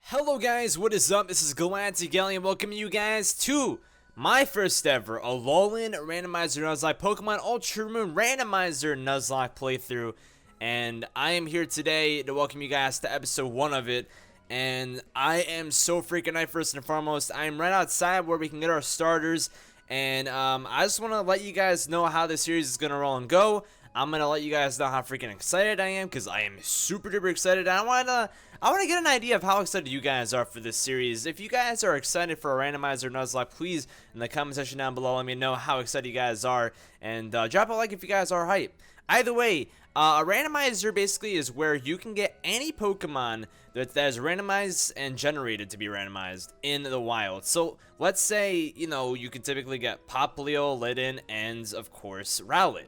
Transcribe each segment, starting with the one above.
Hello guys, what is up? This is Egglocke and welcome you guys to my first ever Alolan Randomizer Nuzlocke Pokemon Ultra Moon Randomizer Nuzlocke playthrough. And I am here today to welcome you guys to episode 1 of it. And I am so freaking hyped. First and foremost, I am right outside where we can get our starters. And I just want to let you guys know how this series is going to roll and go. I'm going to let you guys know how freaking excited I am, because I am super duper excited. I want to get an idea of how excited you guys are for this series. If you guys are excited for a Randomizer Nuzlocke, please, in the comment section down below, let me know how excited you guys are. And drop a like if you guys are hyped. Either way, a randomizer basically is where you can get any Pokemon that is randomized and generated to be randomized in the wild. So let's say, you could typically get Popplio, Litten, and of course Rowlet.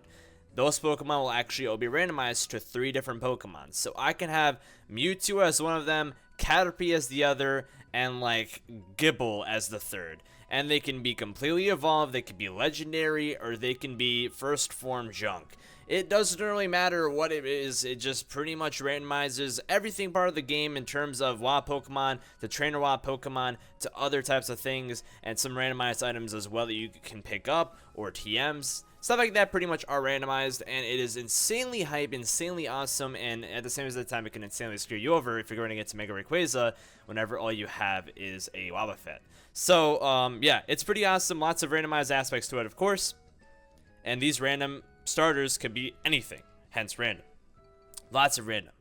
Those Pokemon will actually all be randomized to 3 different Pokemon. So I can have Mewtwo as one of them, Caterpie as the other, and like Gibble as the third. And they can be completely evolved, they can be legendary, or they can be first form junk. It doesn't really matter what it is, it just pretty much randomizes everything part of the game in terms of wild Pokemon, to trainer wild Pokemon, to other types of things, and some randomized items as well that you can pick up, or TMs. Stuff like that pretty much are randomized, and it is insanely hype, insanely awesome, and at the same time it can insanely screw you over if you're going to get to Mega Rayquaza whenever all you have is a Wobbuffet. So, yeah, it's pretty awesome. Lots of randomized aspects to it, of course. And these random starters could be anything, hence random. Lots of random.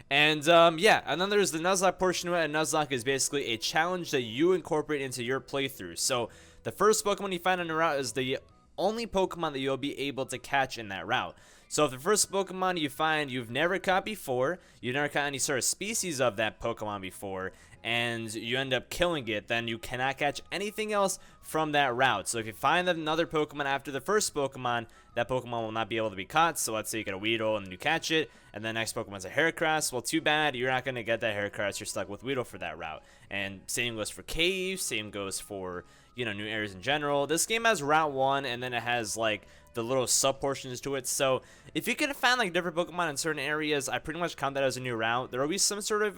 And, yeah, and then there's the Nuzlocke portion of it, and Nuzlocke is basically a challenge that you incorporate into your playthrough. So, the first Pokemon you find on the route is the only Pokemon that you'll be able to catch in that route. So if the first Pokemon you find you've never caught before, you've never caught any sort of species of that Pokemon before, and you end up killing it, then you cannot catch anything else from that route. So if you find another Pokemon after the first Pokemon, that Pokemon will not be able to be caught. So let's say you get a Weedle and you catch it, and the next Pokemon's a Heracross. Well, too bad, you're not going to get that Heracross, you're stuck with Weedle for that route. And same goes for caves, same goes for, new areas in general. This game has Route 1, and then it has, like, the little sub-portions to it. So if you can find, like, different Pokemon in certain areas, I pretty much count that as a new route. There will be some sort of,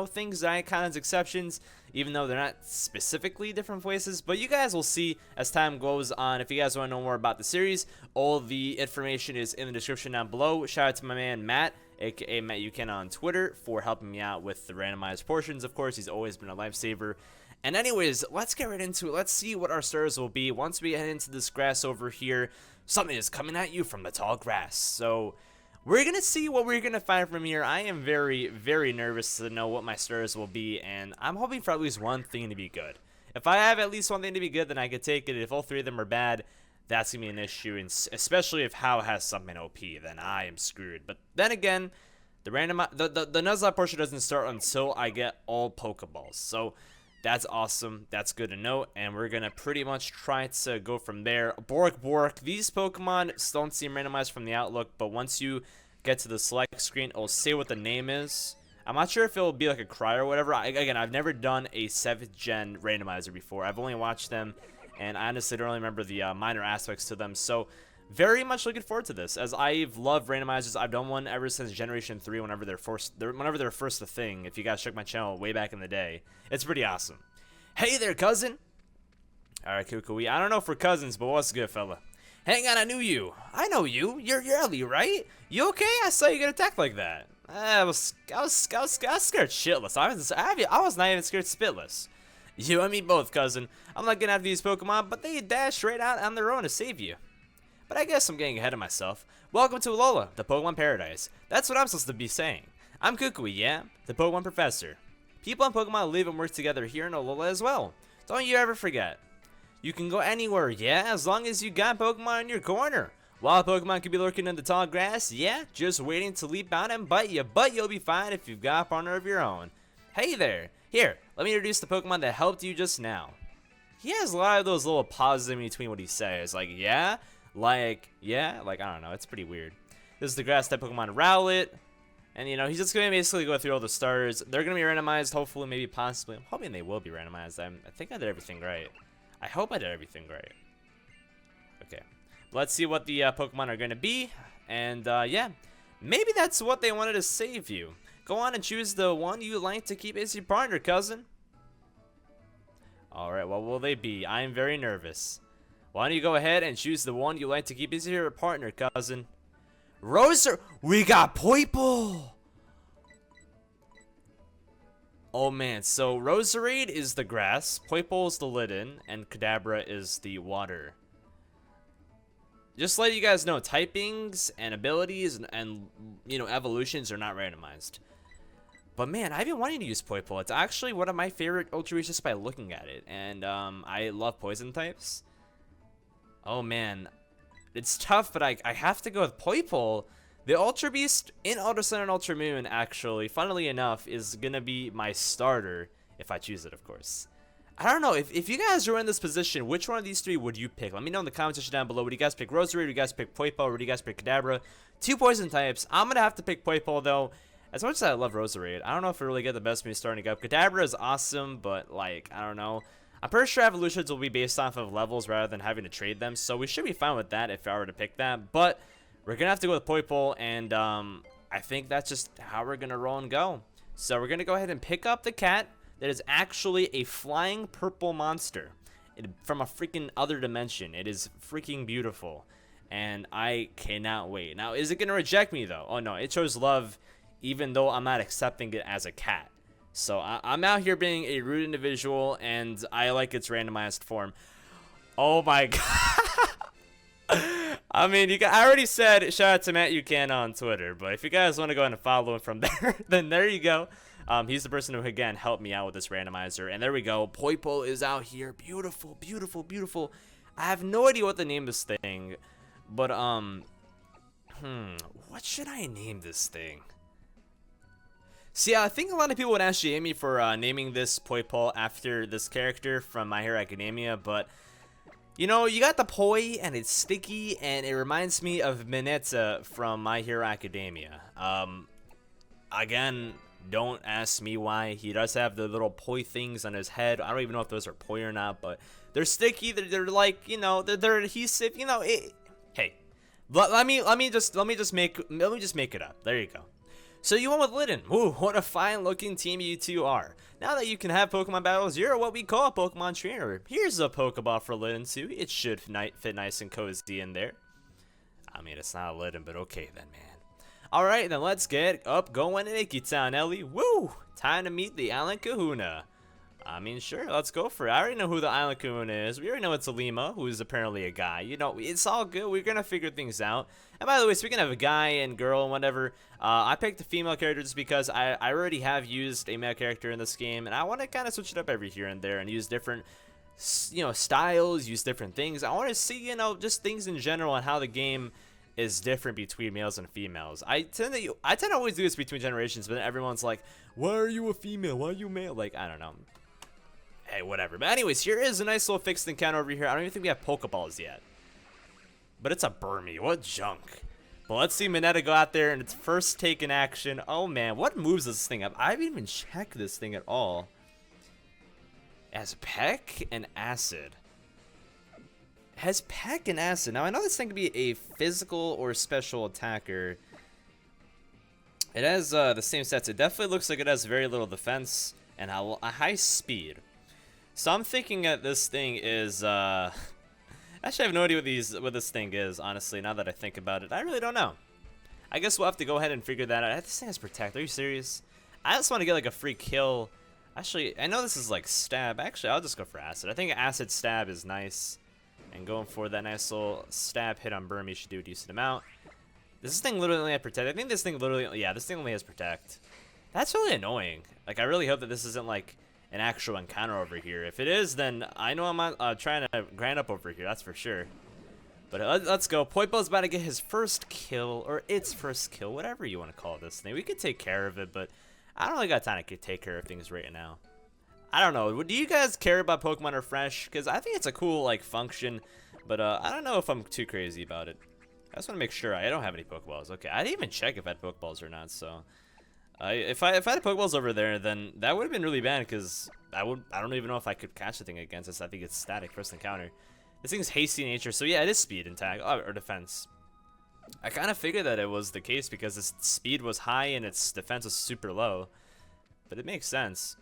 things that I count as exceptions, even though they're not specifically different places. But you guys will see as time goes on. If you guys want to know more about the series, all the information is in the description down below. Shout out to my man, Matt, aka Matt Yuken on Twitter, for helping me out with the randomized portions. Of course, he's always been a lifesaver. And anyways, let's get right into it. Let's see what our starters will be once we head into this grass over here. Something is coming at you from the tall grass. So we're going to see what we're going to find from here. I am very, very nervous to know what my starters will be, and I'm hoping for at least one thing to be good. If I have at least one thing to be good, then I could take it. If all 3 of them are bad, that's going to be an issue, and especially if How has something OP, then I am screwed. But then again, the Nuzlocke portion doesn't start until I get all Pokeballs. So that's awesome. That's good to know. And we're going to pretty much try to go from there. Bork. These Pokemon don't seem randomized from the outlook, but once you get to the select screen, it'll say what the name is. I'm not sure if it'll be like a cry or whatever. Again, I've never done a 7th gen randomizer before. I've only watched them, and I honestly don't really remember the minor aspects to them. So very much looking forward to this, as I've loved randomizers. I've done one ever since Generation 3, whenever they're first a thing. If you guys check my channel way back in the day, it's pretty awesome. Hey there, cousin. Alright, Kukui. I don't know if we're cousins, but what's good, fella? Hang on, I knew you. I know you. You're Ellie, right? You okay? I saw you get attacked like that. I was scared shitless. I was not even scared spitless. You and me both, cousin. I'm not getting after these Pokemon, but they dash right out on their own to save you. But I guess I'm getting ahead of myself. Welcome to Alola, the Pokemon Paradise. That's what I'm supposed to be saying. I'm Kukui, yeah? The Pokemon Professor. People and Pokemon live and work together here in Alola as well. Don't you ever forget. You can go anywhere, yeah? As long as you got Pokemon in your corner. Wild Pokemon could be lurking in the tall grass, yeah? Just waiting to leap out and bite you. But you'll be fine if you've got a partner of your own. Hey there. Here, let me introduce the Pokemon that helped you just now. He has a lot of those little pauses in between what he says. Like, yeah? Yeah, I don't know, it's pretty weird. This is the grass type Pokemon Rowlet, and he's just gonna basically go through all the starters. They're gonna be randomized, hopefully, maybe, possibly. I'm hoping they will be randomized. I think I did everything right. I hope I did everything right. Okay, let's see what the Pokemon are gonna be, and yeah, maybe that's what they wanted to save you. go on and choose the one you like to keep as your partner, cousin. Alright, what will they be? I am very nervous. Why don't you go ahead and choose the one you like to keep as your partner, cousin? Roser, we got Poiple! Oh man, so Roserade is the grass, Poiple is the Litten, and Kadabra is the water. Just to let you guys know, typings and abilities and you know, evolutions are not randomized. But man, I've been wanting to use Poiple. It's actually one of my favorite Ultra Beasts just by looking at it. And I love poison types. Oh man, it's tough, but I have to go with Poiple. The Ultra Beast in Ultra Sun and Ultra Moon, actually, funnily enough, is gonna be my starter if I choose it, of course. I don't know, if you guys are in this position, which one of these three would you pick? Let me know in the comment section down below. Would you guys pick Roserade? Would you guys pick Poiple? Or would you guys pick Kadabra? 2 poison types. I'm gonna have to pick Poiple though. As much as I love Roserade, I don't know if it really get the best of me starting up. Kadabra is awesome, but like, I don't know. I'm pretty sure evolutions will be based off of levels rather than having to trade them, so we should be fine with that if I were to pick that. But we're gonna have to go with Poiple, and I think that's just how we're gonna roll and go. So we're gonna go ahead and pick up the cat that is actually a flying purple monster from a freaking other dimension. It is freaking beautiful, and I cannot wait. Now, is it gonna reject me though? Oh no, it shows love, even though I'm not accepting it as a cat. So I'm out here being a rude individual, and I like its randomized form. Oh my god. I mean, I already said shout out to Matt Ucan on Twitter, but if you guys want to go ahead and follow him from there, then there you go. He's the person who, again, helped me out with this randomizer. And there we go. Poiple is out here. Beautiful, beautiful, beautiful. I have no idea what to name this thing, but, what should I name this thing? See, I think a lot of people would actually aim me for naming this Poiple after this character from My Hero Academia, but you know, you got the poi, and it's sticky, and it reminds me of Mineta from My Hero Academia. Again, don't ask me why. He does have the little poi things on his head. I don't even know if those are poi or not, but they're sticky. They're like, you know, they're adhesive. You know, hey, let me just make it up. There you go. So you went with Litten. Ooh, what a fine looking team you two are. Now that you can have Pokemon battles, you're what we call a Pokemon trainer. Here's a Pokeball for Litten too. It should fit nice and cozy in there. I mean, it's not a Litten, but okay then, man. Alright, then let's get up going in Icky-town, Ellie. Woo! Time to meet the Island Kahuna. I mean, sure, let's go for it. I already know who the Island Kahuna is. We already know it's a Lima, who is apparently a guy. You know, it's all good. We're gonna figure things out. And by the way, speaking of a guy and girl and whatever, I picked a female character just because I already have used a male character in this game, and I want to kind of switch it up every here and there and use different, you know, styles, use different things. I want to see, you know, just things in general and how the game is different between males and females. I tend to always do this between generations, but then everyone's like, why are you a female? Why are you male? Like, I don't know. Hey, whatever. But anyways, here is a nice little fixed encounter over here. I don't even think we have Pokeballs yet. But it's a Burmy. What junk. But let's see Mineta go out there and its first take in action. Oh man, what moves this thing up? I haven't even checked this thing at all. It has Peck and Acid. It has Peck and Acid. Now I know this thing can be a physical or special attacker. It has the same stats. It definitely looks like it has very little defense and a high speed. So I'm thinking that this thing is, actually I have no idea what this thing is, honestly, now that I think about it. I really don't know. I guess we'll have to go ahead and figure that out. This thing has Protect. Are you serious? I just want to get like a free kill. Actually, I know this is like Stab. Actually, I'll just go for Acid. I think Acid Stab is nice. And going for that nice little Stab hit on Burmy should do a decent amount. Does this thing literally only have Protect? I think this thing literally, yeah, this thing only has Protect. That's really annoying. Like, I really hope that this isn't like an actual encounter over here. If it is, then I know I'm not trying to grind up over here, that's for sure. But let's go. Poipo's about to get his first kill, or its first kill, whatever you want to call this thing. We could take care of it, but I don't really got time to take care of things right now. I don't know. Do you guys care about Pokemon Refresh? Because I think it's a cool like function, but I don't know if I'm too crazy about it. I just want to make sure I don't have any Pokeballs. Okay, I didn't even check if I had Pokeballs or not, so if I had Pokeballs over there, then that would have been really bad because I don't even know if I could catch the thing against this. I think it's static first encounter. This thing's hasty in nature, so yeah, it is speed and tag or defense. I kind of figured that it was the case because its speed was high and its defense was super low. But it makes sense.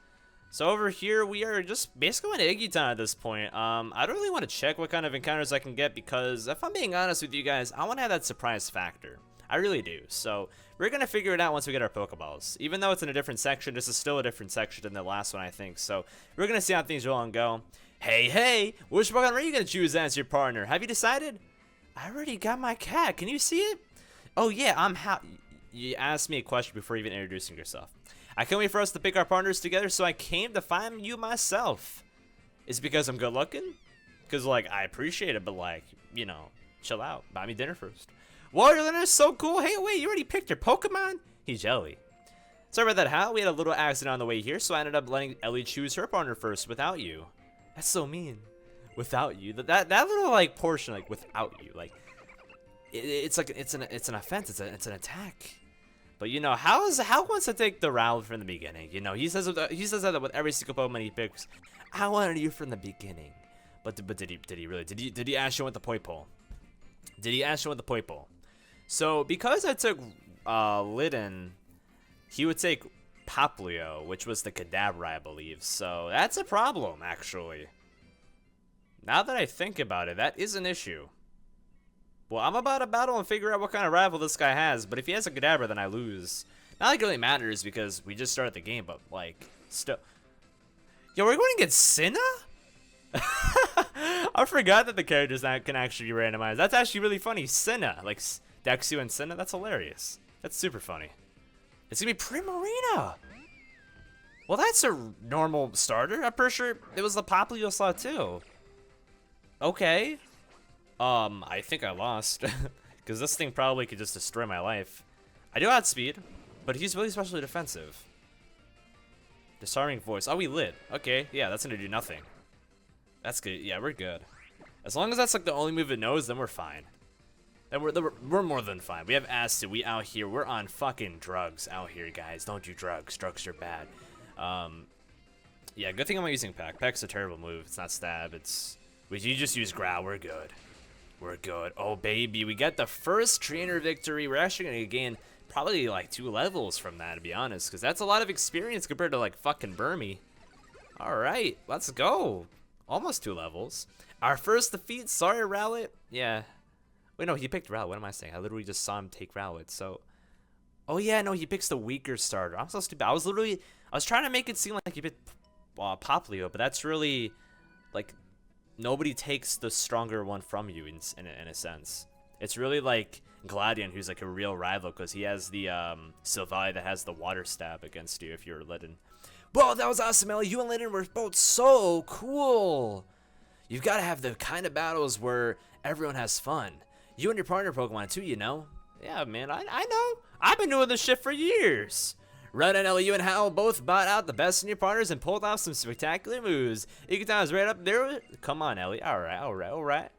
So over here, we are just basically going to Iggy at this point. I don't really want to check what kind of encounters I can get because if I'm being honest with you guys, I want to have that surprise factor. I really do. So we're going to figure it out once we get our Pokeballs. Even though it's in a different section, this is still a different section than the last one, I think. So we're going to see how things roll and go. Hey, which Pokemon are you going to choose as your partner? Have you decided? I already got my cat. Can you see it? Oh, yeah, you asked me a question before even introducing yourself. I can't wait for us to pick our partners together, so I came to find you myself. Is it because I'm good looking? Because, like, I appreciate it, but, like, you know, chill out. Buy me dinner first. Waterland is so cool. Hey, wait, you already picked your Pokemon? He's jelly. Sorry about that, Hal. We had a little accident on the way here, so I ended up letting Ellie choose her partner first without you. That's so mean. Without you. That little, like, portion, like, without you. Like, it's like, it's an offense. It's an attack. But you know, Hal wants to take the route from the beginning. You know, he says that with every single Pokemon he picks. I wanted you from the beginning. But did he really? Did he actually want the Poipole? Did he actually want the Poipole? So because I took Litten, he would take Poplio, which was the Kadabra, I believe. So that's a problem, actually. Now that I think about it, that is an issue. Well, I'm about to battle and figure out what kind of rival this guy has, but if he has a Kadabra, then I lose. Not like it really matters because we just started the game, but like, still. Yo, we're going against Sinna? I forgot that the characters that can actually be randomized. That's actually really funny. Sinna, like Dexu and Sinna, that's hilarious. That's super funny. It's gonna be Primarina. Well, that's a normal starter. I'm pretty sure it was the Poplio slot too. Okay. I think I lost, because this thing probably could just destroy my life. I do outspeed, but he's really specially defensive. Disarming voice. Oh, we lit. Okay, yeah, that's gonna do nothing. That's good. Yeah, we're good. As long as that's like the only move it knows, then we're fine. Then we're more than fine. We have acid. We out here. We're on fucking drugs out here, guys. Don't do drugs. Drugs are bad. Yeah, good thing I'm not using Peck. Peck's a terrible move. It's not stab. You just use growl. We're good. We're good. Oh, baby. We got the first trainer victory. We're actually going to gain probably like 2 levels from that, to be honest. Because that's a lot of experience compared to like fucking Burmy. All right. Let's go. Almost 2 levels. Our first defeat. Sorry, Rowlet. Yeah. Wait, no. He picked Rowlet. What am I saying? I literally just saw him take Rowlet. So. Oh, yeah. No, he picks the weaker starter. I'm so stupid. I was trying to make it seem like he picked Poplio. But that's really like. Nobody takes the stronger one from you in a sense. It's really like Gladion, who's like a real rival because he has the Sylvie that has the water stab against you if you're Litten. Whoa, that was awesome, Ellie. You and Litten were both so cool. You've got to have the kind of battles where everyone has fun. You and your partner Pokemon too, you know? Yeah, man, I know. I've been doing this shit for years. Red and Ellie, you and Hal both bought out the best in your partners and pulled off some spectacular moves. Igutan is right up there. Come on, Ellie. All right.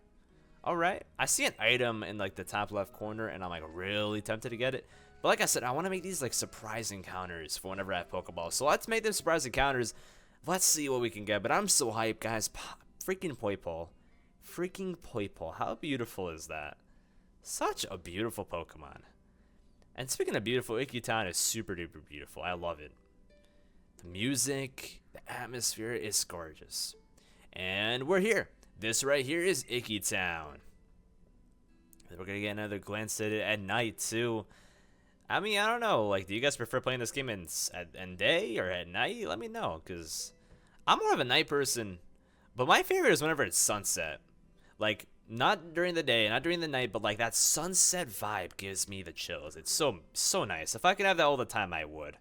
I see an item in like the top left corner, and I'm like really tempted to get it. But like I said, I want to make these like surprise encounters for whenever I have Pokeballs. So let's make them surprise encounters. Let's see what we can get. But I'm so hyped, guys. Freaking Poipole. Freaking Poipole. How beautiful is that? Such a beautiful Pokemon. And speaking of beautiful, Igutan is super duper beautiful. I love it. The music, the atmosphere is gorgeous. And we're here. This right here is Igutan. We're going to get another glance at it at night too. I mean, I don't know. Like, do you guys prefer playing this game in day or at night? Let me know, because I'm more of a night person. But my favorite is whenever it's sunset. Like, not during the day, not during the night, but like that sunset vibe gives me the chills. It's so nice. If I could have that all the time, I would.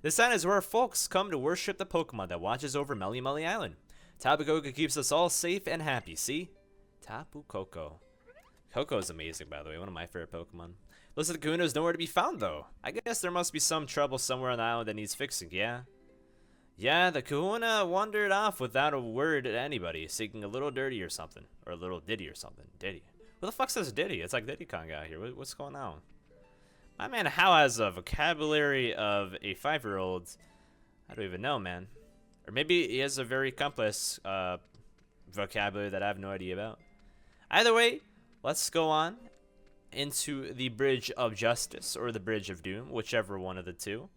This sign is where folks come to worship the Pokemon that watches over Melly Melly Island. Tapu Koko keeps us all safe and happy, see? Tapu Koko. Koko is amazing, by the way. One of my favorite Pokemon. Looks like the Kahuna is nowhere to be found, though. I guess there must be some trouble somewhere on the island that needs fixing, yeah? Yeah, the Kahuna wandered off without a word to anybody, seeking a little dirty or something. Or a little ditty or something. Ditty. Who the fuck says ditty? It's like Diddy Kong out here. What's going on? My man Hal has a vocabulary of a 5-year-old. I don't even know, man. Or maybe he has a very complex vocabulary that I have no idea about. Either way, let's go on into the Bridge of Justice or the Bridge of Doom, whichever one of the two.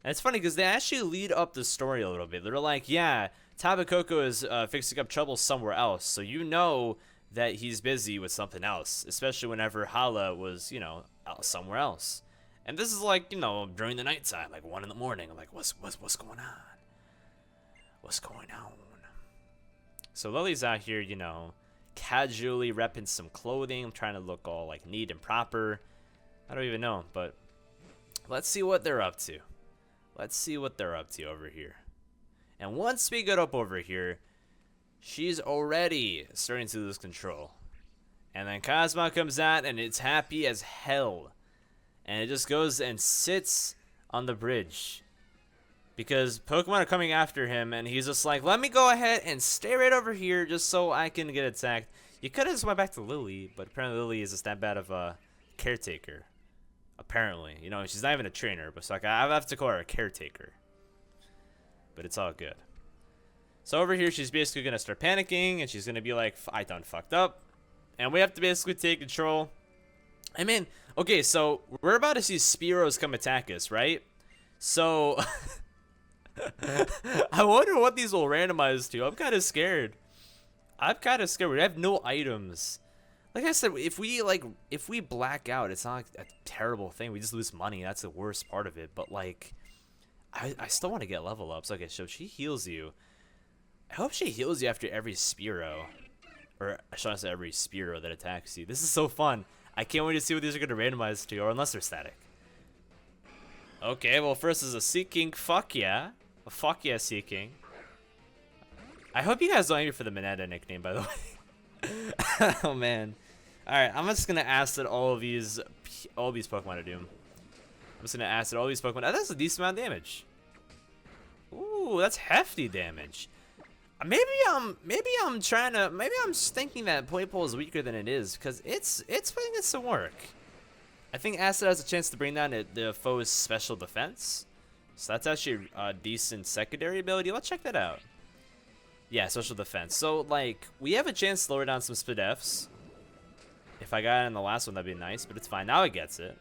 And it's funny because they actually lead up the story a little bit. They're like, yeah, Tabakoko is fixing up trouble somewhere else, so you know that he's busy with something else, especially whenever Hala was, you know, somewhere else. And this is like, you know, during the nighttime, like 1 in the morning. I'm like, what's going on? What's going on? So Lily's out here, you know, casually repping some clothing, trying to look all like neat and proper. I don't even know, but let's see what they're up to. Let's see what they're up to over here. And once we get up over here, she's already starting to lose control. And then Cosmo comes out and it's happy as hell. And it just goes and sits on the bridge. Because Pokemon are coming after him and he's just like, let me go ahead and stay right over here just so I can get attacked. You could have just went back to Lily, but apparently Lily is just that bad of a caretaker. Apparently, you know, she's not even a trainer, but so like I have to call her a caretaker. But it's all good. So over here, she's basically gonna start panicking, and she's gonna be like, "I done fucked up," and we have to basically take control. I mean, okay, so we're about to see Spearows come attack us, right? So I wonder what these will randomize to. I'm kind of scared. We have no items. Like I said, if we black out, it's not like a terrible thing. We just lose money. That's the worst part of it. But like, I still want to get level ups. Okay, so she heals you. I hope she heals you after every Spearow, or should I say every Spearow that attacks you. This is so fun. I can't wait to see what these are gonna randomize to, or unless they're static. Okay, well first is a Seeking. Fuck yeah, a fuck yeah Seeking. I hope you guys don't hate me for the Mineta nickname, by the way. Oh man. Alright, I'm just gonna ask that all these Pokemon are doomed. I'm just gonna ask that all these Pokemon. That's a decent amount of damage. Ooh, that's hefty damage. Maybe I'm thinking that Playpole is weaker than it is, because it's putting in some work. I think Acid has a chance to bring down the foe's special defense. So that's actually a decent secondary ability. Let's check that out. Yeah, special defense. So like we have a chance to lower down some Spit Fs. If I got it in the last one, that'd be nice, but it's fine. Now it gets it.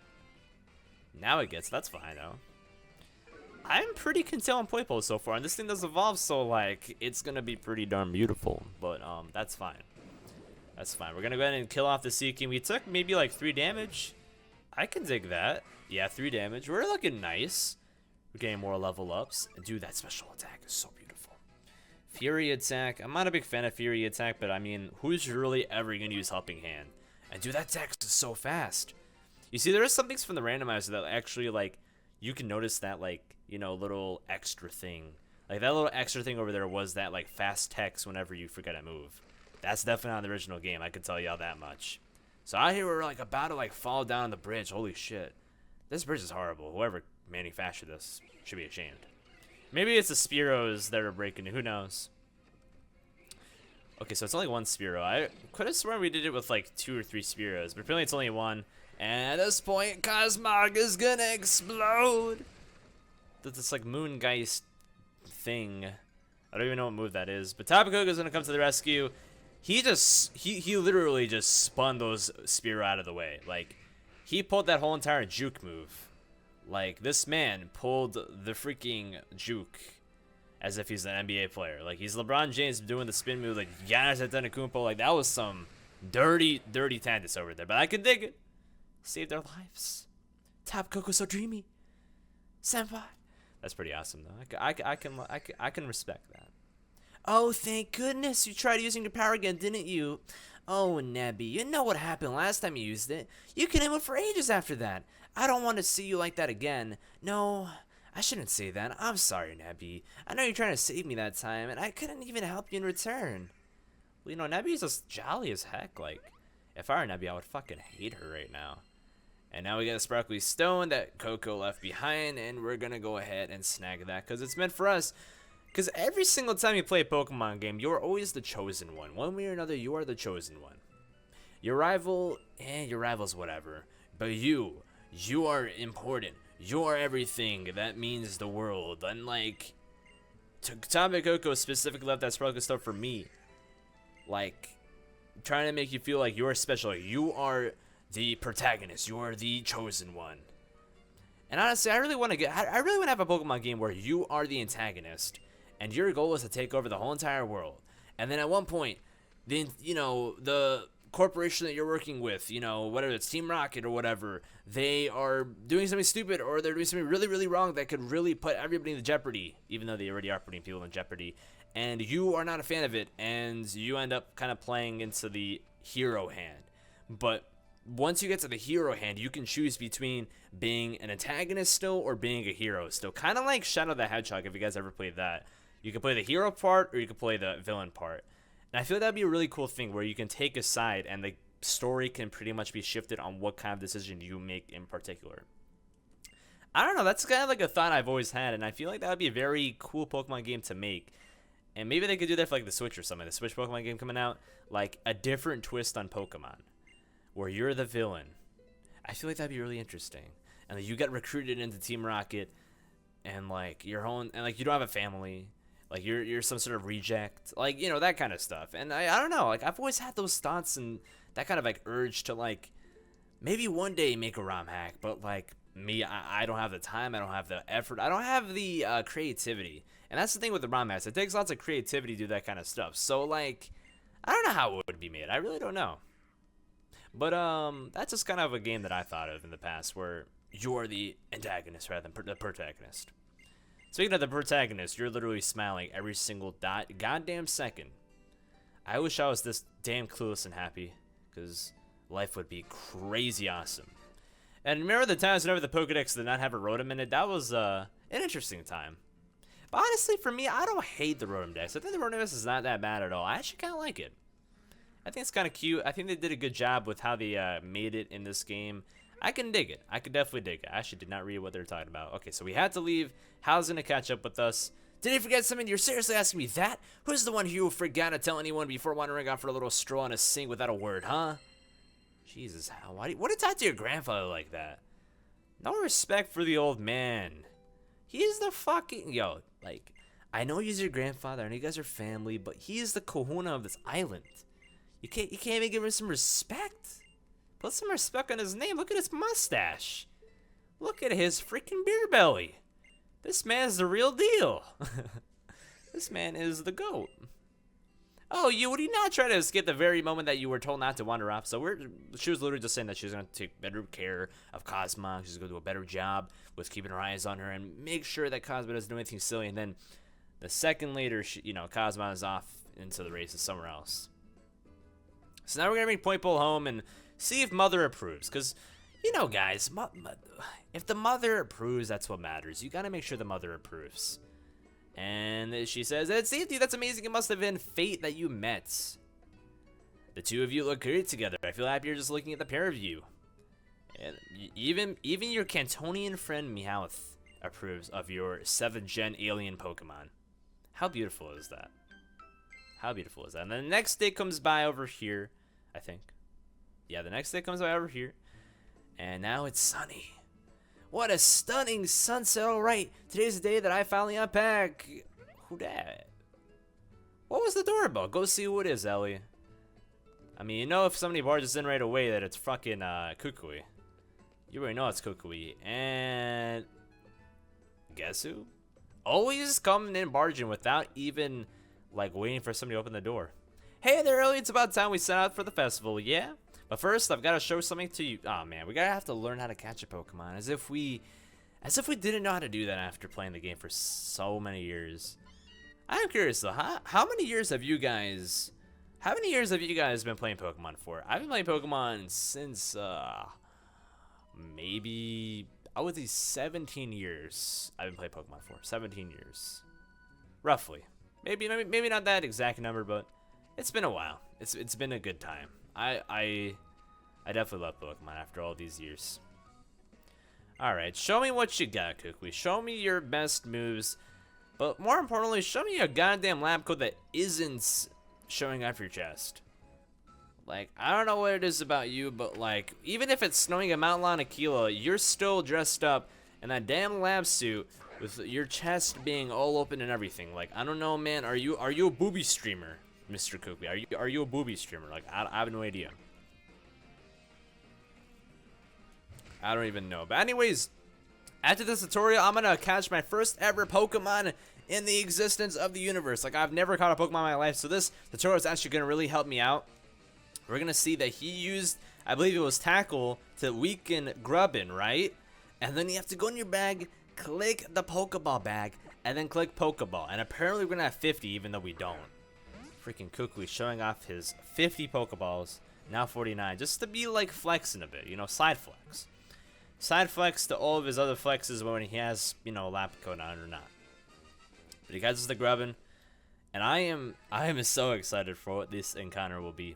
That's fine though. I'm pretty content on Playpole so far, and this thing does evolve, so like it's gonna be pretty darn beautiful. But that's fine. That's fine. We're gonna go ahead and kill off the Seeking. We took maybe like 3 damage. I can dig that. Yeah, 3 damage. We're looking nice. We're getting more level ups. And dude, that special attack is so beautiful. Fury attack. I'm not a big fan of Fury attack, but I mean, who's really ever gonna use Helping Hand? And dude, that attack is so fast. You see, there are some things from the randomizer that actually like you can notice that like, you know, little extra thing. Like that little extra thing over there was that like fast text whenever you forget a move. That's definitely on the original game, I can tell y'all that much. So out here we're like about to like fall down the bridge. Holy shit. This bridge is horrible. Whoever manufactured this should be ashamed. Maybe it's the Spearows that are breaking it, who knows? Okay, so it's only 1 Spearow. I could have sworn we did it with like 2 or 3 Spearows, but apparently it's only 1. And at this point, Cosmog is gonna explode. That's this like Moongeist thing. I don't even know what move that is. But Tabakogo is gonna come to the rescue. He literally just spun those Spearow out of the way. Like, he pulled that whole entire juke move. Like, this man pulled the freaking juke as if he's an NBA player. Like, he's LeBron James doing the spin move like Giannis Antetokounmpo. Like, that was some dirty, dirty tactics over there. But I can dig it. Saved their lives. Tabakogo so dreamy. Senpai. That's pretty awesome, though. I can respect that. Oh, thank goodness you tried using your power again, didn't you? Oh, Nebby, you know what happened last time you used it. You couldn't move for ages after that. I don't want to see you like that again. No, I shouldn't say that. I'm sorry, Nebby. I know you're trying to save me that time, and I couldn't even help you in return. Well, you know, Nebby's just jolly as heck. Like, if I were Nebby, I would fucking hate her right now. And now we got a Sparkly Stone that Coco left behind, and we're gonna go ahead and snag that, because it's meant for us. Because every single time you play a Pokemon game, you're always the chosen one. One way or another, you are the chosen one. Your rival, your rival's whatever. But you are important. You are everything. That means the world. Unlike, Tabakogo specifically left that Sparkly Stone for me. Like, trying to make you feel like you're special. You are the protagonist. You're the chosen one. And honestly, I really want to have a Pokemon game where you are the antagonist, and your goal is to take over the whole entire world. And then at one point, the corporation that you're working with, whether it's Team Rocket or whatever, they are doing something stupid or they're doing something really, really wrong that could really put everybody in jeopardy, even though they already are putting people in jeopardy. And you are not a fan of it, and you end up kind of playing into the hero hand. But once you get to the hero hand, you can choose between being an antagonist still or being a hero still. Kind of like Shadow the Hedgehog, if you guys ever played that. You can play the hero part or you can play the villain part. And I feel that'd be a really cool thing where you can take a side and the story can pretty much be shifted on what kind of decision you make in particular. I don't know, that's kind of like a thought I've always had, and I feel like that would be a very cool Pokemon game to make. And maybe they could do that for like the Switch or something. The Switch Pokemon game coming out, like a different twist on Pokemon, where you're the villain. I feel like that'd be really interesting. And like, you get recruited into Team Rocket, and like your own, and like you don't have a family, like you're some sort of reject, like that kind of stuff. And I don't know, like I've always had those thoughts and that kind of like urge to like maybe one day make a ROM hack, but like me, I don't have the time, I don't have the effort, I don't have the creativity. And that's the thing with the ROM hacks. It takes lots of creativity to do that kind of stuff. So, like, I don't know how it would be made. I really don't know. But, that's just kind of a game that I thought of in the past where you're the antagonist rather than the protagonist. Speaking of the protagonist, you're literally smiling every single goddamn second. I wish I was this damn clueless and happy, because life would be crazy awesome. And remember the times whenever the Pokedex did not have a Rotom in it? That was, an interesting time. But honestly, for me, I don't hate the Rotom Dex. I think the Rotom Dex is not that bad at all. I actually kind of like it. I think it's kind of cute. I think they did a good job with how they made it in this game. I can dig it. I could definitely dig it. I actually did not read what they were talking about. Okay, so we had to leave. Hal's going to catch up with us. Did he forget something? You're seriously asking me that? Who's the one who forgot to tell anyone before wandering off for a little stroll on a sink without a word, huh? Jesus, Hal. What did you talk to your grandfather like that? No respect for the old man. He's the fucking... Yo, like, I know he's your grandfather, I know you guys are family, but he's the kahuna of this island. You can't even give him some respect? Put some respect on his name. Look at his mustache. Look at his freaking beer belly. This man's the real deal. This man is the GOAT. Oh, would you not try to escape the very moment that you were told not to wander off? So she was literally just saying that she was going to take better care of Cosmo. She's going to do a better job with keeping her eyes on her and make sure that Cosmo doesn't do anything silly. And then the second later, Cosmo is off into the races somewhere else. So now we're going to bring Point Bull home and see if Mother approves. Because, guys, if the mother approves, that's what matters. You got to make sure the mother approves. And she says, "It's safety. That's amazing. It must have been fate that you met. The two of you look great together. I feel happier just looking at the pair of you. And even your Cantonian friend Meowth approves of your 7th gen alien Pokemon. How beautiful is that? How beautiful is that? And then the next day comes by over here, I think. Yeah, the next day comes by over here. And now it's sunny. What a stunning sunset. All right, today's the day that I finally unpack. Who dat? What was the door about? Go see who it is, Ellie. I mean, if somebody barges in right away that it's fucking Kukui. You already know it's Kukui. And guess who? Always coming in barging without even like waiting for somebody to open the door. Hey there, Ellie. It's about time we set out for the festival, yeah? But first, I've got to show something to you. Oh man, we gotta have to learn how to catch a Pokemon, as if we didn't know how to do that after playing the game for so many years. I'm curious though, how many years have you guys been playing Pokemon for? I've been playing Pokemon since maybe I would say 17 years. I've been playing Pokemon for 17 years, roughly. Maybe not that exact number, but it's been a while. It's been a good time. I definitely love Pokemon after all these years. Alright, show me what you got, Kukui. Show me your best moves. But more importantly, show me a goddamn lab coat that isn't showing off your chest. Like, I don't know what it is about you, but like, even if it's snowing in Mount Lanakila, you're still dressed up in that damn lab suit with your chest being all open and everything. Like, I don't know, man. Are you a booby streamer? Mr. Kukui, are you a booby streamer? Like, I have no idea. I don't even know. But anyways, after this tutorial, I'm gonna catch my first ever Pokemon in the existence of the universe. Like, I've never caught a Pokemon in my life, so this tutorial is actually gonna really help me out. We're gonna see that he used, I believe it was Tackle, to weaken Grubbin, right? And then you have to go in your bag, click the Pokeball bag, and then click Pokeball. And apparently we're gonna have 50, even though we don't. Freaking Kukui showing off his 50 Pokeballs, now 49, just to be like flexing a bit, you know, side flex. Side flex to all of his other flexes when he has, you know, a lab coat on or not. But he catches the Grubbin, and I am so excited for what this encounter will be.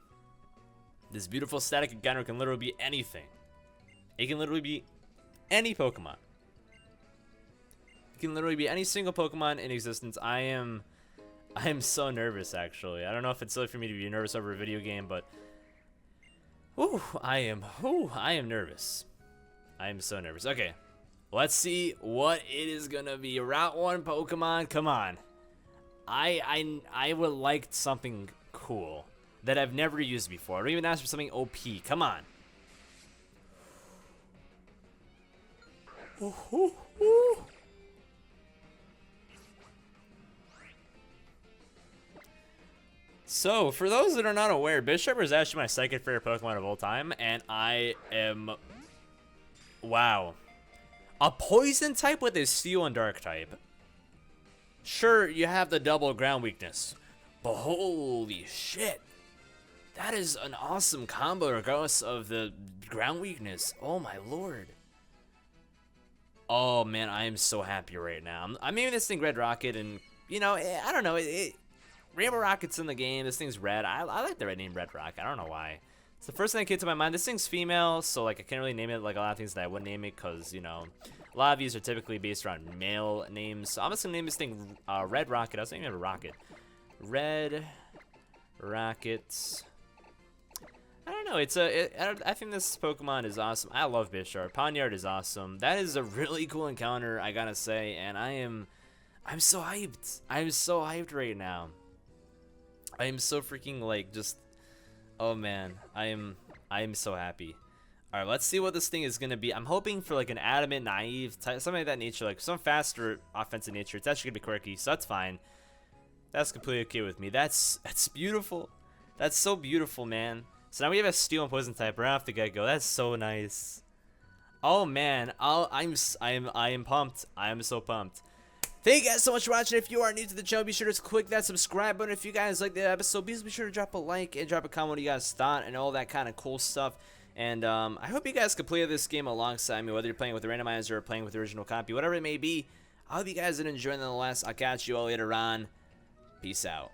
This beautiful static encounter can literally be anything. It can literally be any Pokemon. It can literally be any single Pokemon in existence. I am so nervous, actually. I don't know if it's silly for me to be nervous over a video game, but I am nervous. I am so nervous. Okay, let's see what it is gonna be. Route 1 Pokemon, come on. I would like something cool that I've never used before. I don't even ask for something OP. Come on. So, for those that are not aware, Bisharp is actually my second favorite Pokemon of all time, and I am... Wow. A poison type with a steel and dark type. Sure, you have the double ground weakness, but holy shit. That is an awesome combo regardless of the ground weakness. Oh my lord. Oh man, I am so happy right now. I'm naming this thing Red Rocket, and you know, I don't know, Rainbow Rocket's in the game. This thing's red. I like the red name Red Rocket. I don't know why. It's the first thing that came to my mind. This thing's female, so like I can't really name it like a lot of things that I wouldn't name it, because you know, a lot of these are typically based around male names. So I'm just gonna name this thing Red Rocket. I was naming it a rocket. Red Rockets. I don't know. I think this Pokemon is awesome. I love Bisharp. Pawniard is awesome. That is a really cool encounter, I gotta say, and I'm so hyped. I'm so hyped right now. I am so freaking like just, oh man, I am so happy. All right, let's see what this thing is gonna be. I'm hoping for like an adamant, naive type, something like that nature, like some faster offensive nature. It's actually gonna be quirky, so that's fine. That's completely okay with me. That's beautiful. That's so beautiful, man. So now we have a steel and poison type right off the get-go. That's so nice. Oh man, I am pumped. I am so pumped. Thank you guys so much for watching. If you are new to the channel, be sure to click that subscribe button. If you guys like the episode, please be sure to drop a like and drop a comment what you guys thought and all that kind of cool stuff. And I hope you guys can play this game alongside me, whether you're playing with the randomizer or playing with the original copy, whatever it may be. I hope you guys did enjoy nonetheless. I'll catch you all later on. Peace out.